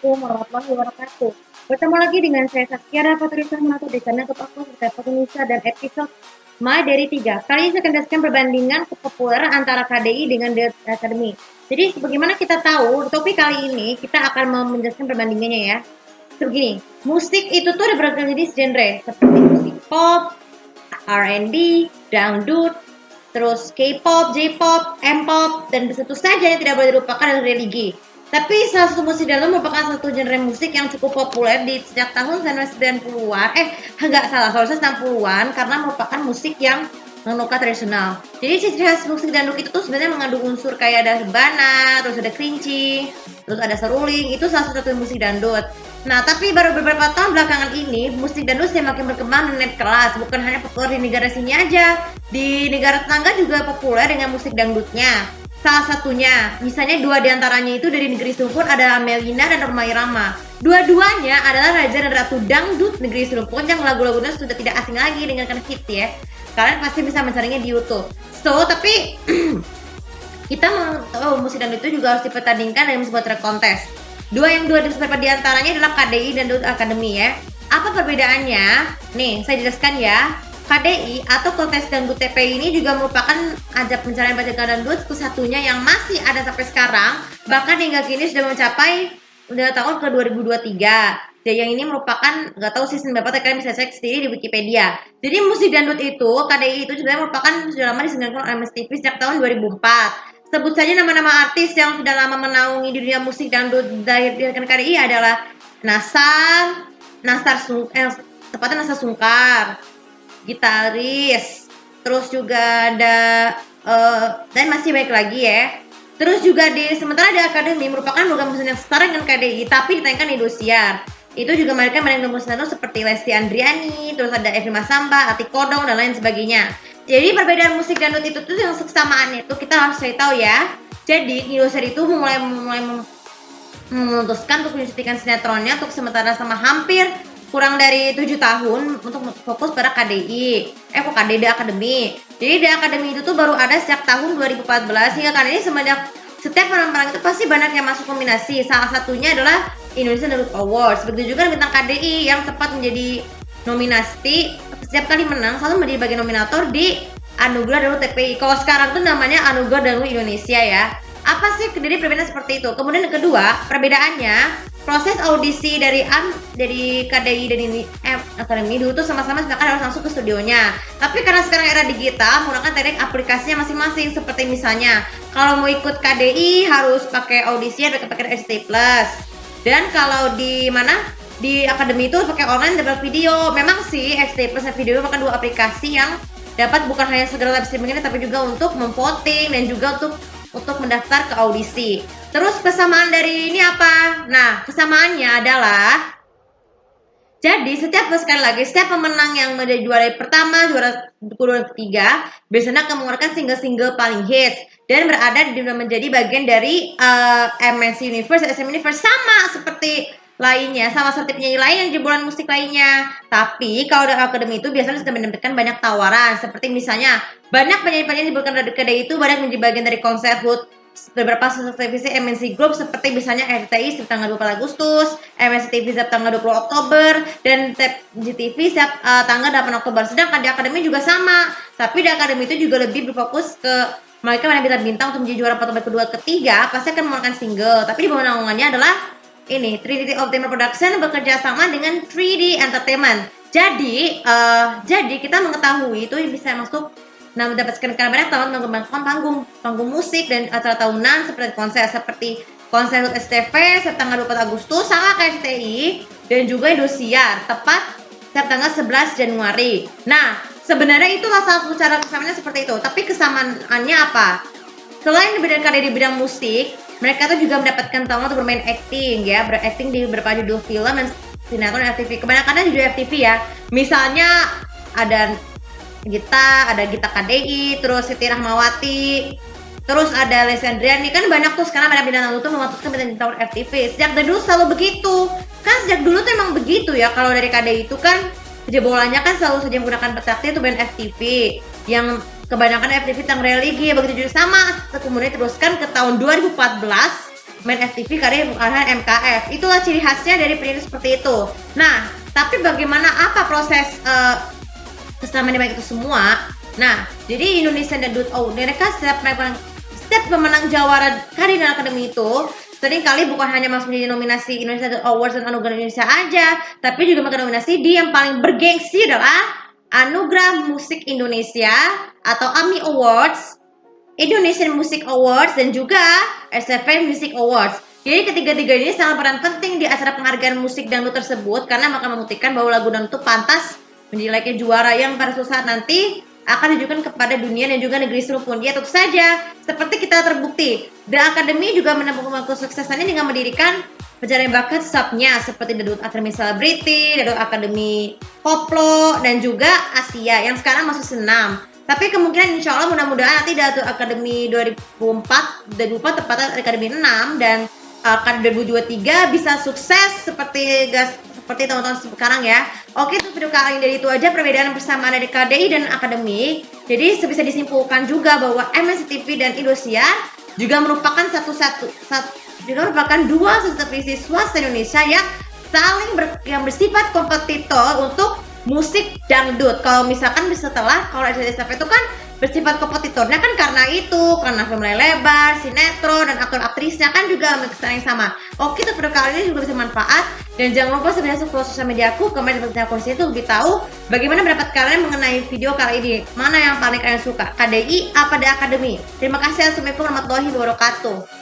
Assalamualaikum warahmatullahi wabarakatuh. Bertemu lagi dengan saya Saskiara Patricia Monato di channel YouTube aku Sepak Indonesia dan episode My Dari 3. Kali ini saya akan jelaskan perbandingan kepopuleran antara KDI dengan The Academy. Jadi sebagaimana kita tahu, topik kali ini kita akan menjelaskan perbandingannya ya. Begini, musik itu tuh ada beragam jenis genre seperti musik pop, R&B, dangdut, terus K-pop, J-pop, M-pop, dan tentu saja yang tidak boleh dilupakan adalah religi. Tapi salah satu musik dangdut merupakan satu genre musik yang cukup populer di sejak tahun 1990-an. Enggak salah, kalau 90-an karena merupakan musik yang menggunakan tradisional. Jadi ciri khas musik dangdut itu tuh sebenarnya mengandung unsur kayak ada rebana, terus ada kerinci, terus ada seruling. Itu salah satu musik dangdut. Nah, tapi baru beberapa tahun belakangan ini, musik dangdut semakin berkembang dan naik kelas. Bukan hanya populer di negara sini aja, di negara tetangga juga populer dengan musik dangdutnya. Salah satunya, misalnya dua diantaranya itu dari negeri Serumpun ada Melina dan Rhoma Irama. Dua-duanya adalah raja dan ratu dangdut negeri Serumpun yang lagu-lagunya sudah tidak asing lagi dengan hit ya. Kalian pasti bisa mencarinya di YouTube. So, tapi kita tahu musik dangdut itu juga harus dipertandingkan dengan sebuah track kontes. Dua diantaranya adalah KDI dan Dangdut Academy ya. Apa perbedaannya? Nih, saya jelaskan ya. KDI atau kontes dangdut TPI ini juga merupakan ajang pencarian bakat dangdut satu-satunya yang masih ada sampai sekarang, bahkan hingga kini sudah mencapai tahun ke 2023. Jadi yang ini merupakan nggak tahu season berapa, tapi kalian bisa cek sendiri di Wikipedia. Jadi musik dangdut itu KDI itu sebenarnya merupakan sudah lama disenggarakan oleh MSTV sejak tahun 2004. Sebut saja nama-nama artis yang sudah lama menaungi di dunia musik dangdut dari KDI adalah tepatnya Nasar Sungkar, gitaris, terus juga ada dan masih baik lagi ya. Terus juga sementara di Akademi merupakan program musik yang setara dengan KDI tapi ditayangkan di Indosiar. Itu juga mereka main musik seperti Lesti Andriani, terus ada Evi Masamba, Ati Kodong dan lain sebagainya. Jadi perbedaan musik dangdut itu tuh yang kesamaannya itu kita harus cari tahu ya. Jadi Indosiar itu mulai memutuskan untuk menyuntikkan sinetronnya untuk sementara sama hampir kurang dari 7 tahun untuk fokus pada KDI. KDI Academy. Jadi The Academy itu tuh baru ada sejak tahun 2014 hingga kali ini setiap peran-peran itu pasti banyak yang masuk nominasi. Salah satunya adalah Indonesian Dangdut Awards. Begitu juga bintang KDI yang tepat menjadi nominasi setiap kali menang selalu menjadi bagian nominator di Anugerah Dangdut TPI. Kalau sekarang tuh namanya Anugerah Dangdut Indonesia ya. Apa sih jadi perbedaan seperti itu? Kemudian yang kedua, perbedaannya proses audisi dari KDI dan Akademi dulu tuh sama-sama sedangkan harus masuk ke studionya. Tapi karena sekarang era digital menggunakan teknik aplikasinya masing-masing, seperti misalnya kalau mau ikut KDI harus pakai audisi ada pakai RCTI Plus. Dan kalau di Akademi itu pakai online dan video. Memang sih RCTI Plus dan video merupakan dua aplikasi yang dapat bukan hanya segera live streaming tapi juga untuk memvoting dan juga untuk mendaftar ke audisi. Terus kesamaan dari ini apa? Nah, kesamaannya adalah jadi setiap pemenang yang menjadi juara pertama, juara kedua, ketiga biasanya akan mengeluarkan single-single paling hits dan menjadi bagian dari MNC Universe, SM Universe sama seperti lainnya, sama seperti penyanyi lain yang jebolan musik lainnya. Tapi kalau di Akademi itu biasanya sudah mendapatkan banyak tawaran, seperti misalnya banyak penyanyi-penyanyi yang dari kedai itu banyak menjadi bagian dari konser HUT beberapa stasiun televisi MNC Group seperti misalnya RCTI setiap tanggal 24 Agustus, MNC TV setiap tanggal 20 Oktober, dan GTV setiap tanggal 8 Oktober. Sedangkan di Akademi juga sama, tapi di Akademi itu juga lebih berfokus ke mereka yang bintang-bintang untuk menjadi juara pertama, kedua, ketiga pasti akan mengeluarkan single. Tapi di bawah naungannya adalah ini Trinity Entertainment Production bekerja sama dengan 3D Entertainment. Jadi kita mengetahui itu bisa masuk mendapatkan banyak tawaran mengembangkan panggung musik dan acara tahunan seperti konser HUT STV tanggal 24 Agustus sama kayak RCTI dan juga Indosiar tepat setiap tanggal 11 Januari. Nah, sebenarnya itu salah satu cara kesamaannya seperti itu. Tapi kesamaannya apa? Selain berbeda di bidang musik, mereka tuh juga mendapatkan tawaran untuk bermain acting ya, berakting di beberapa judul film dan sinetron FTV. Kebanyakannya judul FTV ya. Misalnya ada Gita KDI, terus Siti Rahmawati, terus ada Lesti Andriani, kan banyak tuh sekarang banyak bintang tamu tuh memutuskan bintang FTV. Sejak dulu selalu begitu. Kan sejak dulu tuh emang begitu ya. Kalau dari KDI itu kan jebolannya kan selalu saja menggunakan petaknya itu band FTV yang kebanyakan FTV tentang religi begitu juga sama. Kemudian teruskan ke tahun 2014 main FTV, KDI bukan MKF. Itulah ciri khasnya dari pendidik seperti itu. Nah, tapi bagaimana apa proses kesenaman di itu semua? Nah, jadi Indonesian Dangdut Award mereka setiap pemenang jawara KDI dan Akademi itu sering kali bukan hanya masuk menjadi nominasi Indonesia Dangdut Awards dan Anugerah Indonesia aja, tapi juga menjadi nominasi di yang paling bergengsi adalah Anugerah Musik Indonesia atau AMI Awards, Indonesian Music Awards, dan juga SFM Music Awards. Jadi ketiga-tiga ini sangat peran penting di acara penghargaan musik dangdut tersebut karena akan membuktikan bahwa lagu dangdut itu pantas menjadi juara yang pada suatu saat nanti akan ditujukan kepada dunia dan juga negeri serumpun. Ya tentu saja, seperti kita terbukti, The Academy juga menemukan kesuksesannya dengan mendirikan pencarian bakat subnya seperti Dangdut Academy Celebrity, Dangdut Academy Koplo, dan juga Asia yang sekarang masuk senam. Tapi kemungkinan insya Allah mudah-mudahan nanti Dangdut Academy 2004 tepatnya Academy 6 dan 2023 bisa sukses seperti teman-teman sekarang ya. Oke, itu video kali ini dari itu aja perbedaan persamaan dari KDI dan Akademi. Jadi bisa disimpulkan juga bahwa MNC TV dan Indosiar juga merupakan dua televisi swasta Indonesia yang yang bersifat kompetitor untuk musik dangdut. Kalau misalkan setelah kalau SCTV itu kan bersifat kompetitornya kan karena film lebar, sinetron, dan aktor-aktrisnya kan juga memiliki kesan yang sama. Oke, itu video kali ini juga bisa bermanfaat. Dan jangan lupa sebenarnya follow sosial media aku, komen di aku itu lebih tahu bagaimana pendapat kalian mengenai video kali ini. Mana yang paling kalian suka, KDI apa The Academy? Terima kasih. Assalamualaikum warahmatullahi wabarakatuh.